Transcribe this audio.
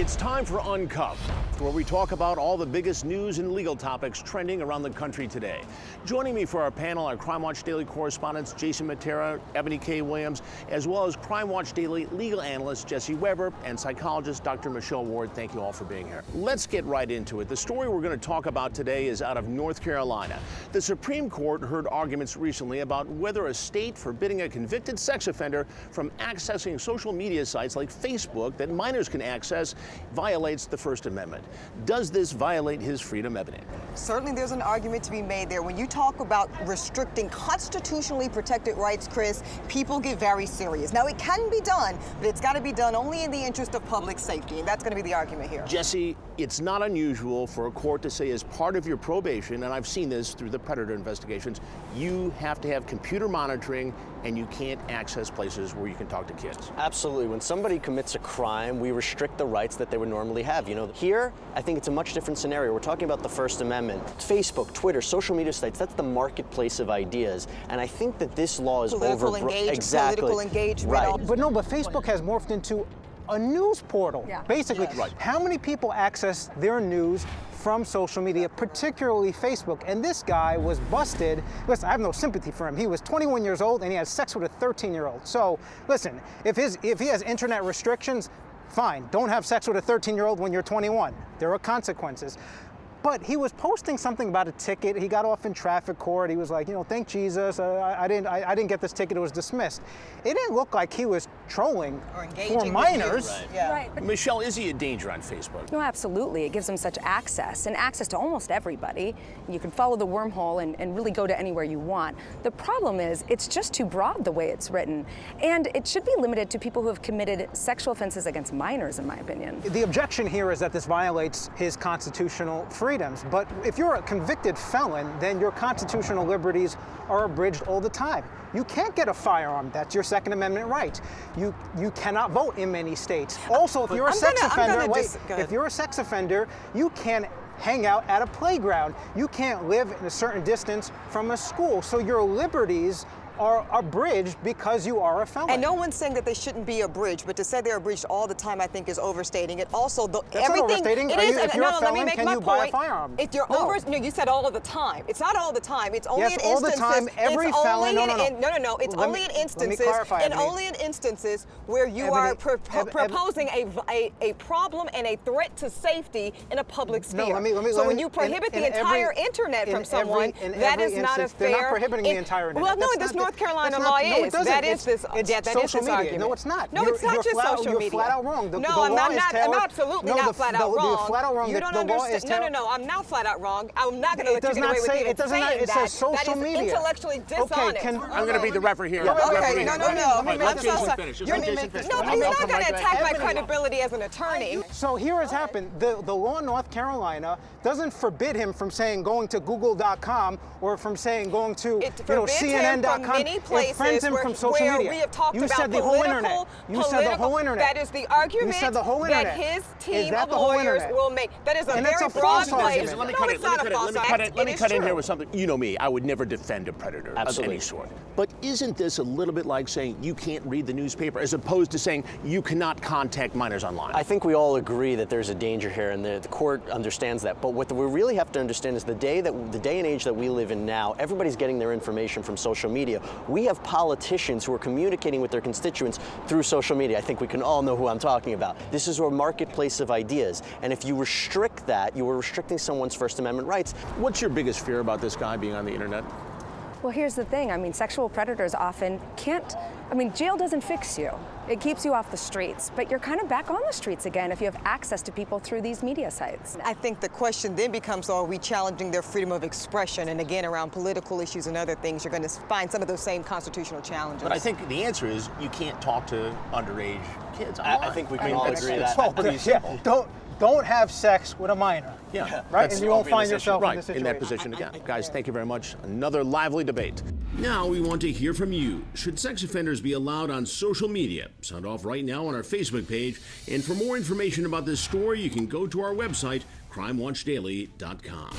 It's time for Uncuffed, where we talk about all the biggest news and legal topics trending around the country today. Joining me for our panel are Crime Watch Daily correspondents Jason Matera, Ebony K. Williams, as well as Crime Watch Daily legal analyst Jesse Weber and psychologist Dr. Michelle Ward. Thank you all for being here. Let's get right into it. The story we're going to talk about today is out of North Carolina. The Supreme Court heard arguments recently about whether a state forbidding a convicted sex offender from accessing social media sites like Facebook that minors can access violates the First Amendment. Does this violate his freedom, Ebony? Certainly there's an argument to be made there. When you talk about restricting constitutionally protected rights, Chris, people get very serious. Now, it can be done, but it's got to be done only in the interest of public safety, and that's going to be the argument here. Jesse, it's not unusual for a court to say as part of your probation, and I've seen this through the predator investigations, you have to have computer monitoring and you can't access places where you can talk to kids. Absolutely. When somebody commits a crime, we restrict the rights that they would normally have. You know, here, I think it's a much different scenario. We're talking about the First Amendment. Facebook, Twitter, social media sites, that's the marketplace of ideas. And I think that this law is Political engagement. Right. But Facebook has morphed into a news portal. Yeah. Basically, Yes. Right. How many people access their news from social media, particularly Facebook? And this guy was busted. Listen, I have no sympathy for him. He was 21 years old and he had sex with a 13-year-old. So listen, if he has internet restrictions, fine. Don't have sex with a 13-year-old when you're 21. There are consequences. But he was posting something about a ticket. He got off in traffic court. He was like, thank Jesus. I didn't get this ticket. It was dismissed. It didn't look like he was trolling Or engaging for with minors. youth. Yeah. Right. But Michelle, is he a danger on Facebook? no, absolutely. It gives them such access and access to almost everybody. You can follow the wormhole and really go to anywhere you want. The problem is it's just too broad the way it's written. And it should be limited to people who have committed sexual offenses against minors, in my opinion. The objection here is that this violates his constitutional freedoms. But if you're a convicted felon, then your constitutional liberties are abridged all the time. You can't get a firearm. That's your Second Amendment right. You cannot vote in many states. Also, if you're a sex offender, you can't hang out at a playground. You can't live in a certain distance from a school. So your liberties are abridged because you are a felon. And no one's saying that they shouldn't be abridged, but to say they're abridged all the time, I think, is overstating it. Also, That's everything. not overstating. It Are is. you, if you're a let me felon, make can my you buy a point. firearm? If you're No. no, you said all of the time. It's not all the time. It's only Yes, in all the instances. time. Every felon. No. It's Let only me- in let me instances. clarify, And Ebony. only in instances where you Ebony, are Eb- proposing a problem and a threat to safety in a public sphere. No, let me. So when you prohibit the entire internet from someone, that is not a fair. They're not prohibiting the entire internet. Well, no, That's this not North the- Carolina that's law not- no, it is. doesn't. That is It's- this. it's Yeah, that is social this media. argument. No, it's not. No, it's not just social media. You're flat out wrong. No, The I'm law not. is I'm tailored- absolutely No, not the- flat the- out wrong. You're flat out wrong. You The don't law is understand. tailored- No, I'm not flat out wrong. I'm not going to It let you does get not away with say- even it doesn't. saying It that. says social That is media. intellectually dishonest. I'm going to be the referee here. Okay, no. Let I'm Jason so sorry. finish. Just You're- let Jason finish. No, I'll he's come not going right to back. attack my Ebony. credibility as an attorney. So here has happened. The law in North Carolina doesn't forbid him from saying going to Google.com or from saying going to It forbids him CNN.com. from many places It friends him from social where media. we have talked you about said the whole internet. You said the whole internet. That is the argument You said the whole that internet. his Is team that of the whole lawyers internet? will make. That is a And very it's a broad false place. argument. Let me No, cut it's not a false argument. Let me It is cut in here true. with something. You know me, I would never defend a predator of Absolutely. any sort. But isn't this a little bit like saying you can't read the newspaper as opposed to saying you cannot contact minors online? I think we all agree that there's a danger here, and the court understands that. But what we really have to understand is the day and age that we live in now, everybody's getting their information from social media. We have politicians who are communicating with their constituents through social media. I think we can all know who I'm talking about. This is a marketplace of ideas, and if you restrict that, you are restricting someone's First Amendment rights. What's your biggest fear about this guy being on the internet? Well, here's the thing. I mean, sexual predators often can't, jail doesn't fix you. It keeps you off the streets, but you're kind of back on the streets again if you have access to people through these media sites. I think the question then becomes, are we challenging their freedom of expression? And again, around political issues and other things, you're going to find some of those same constitutional challenges. But I think the answer is you can't talk to underage kids I online. think we can all agree that. Well, don't have sex with a minor. Yeah, Right? that's And you won't the obvious find yourself issue. in this Right, in that situation. position again. Guys, thank you very much. Another lively debate. Now we want to hear from you. Should sex offenders be allowed on social media? Sound off right now on our Facebook page. And for more information about this story, you can go to our website, crimewatchdaily.com.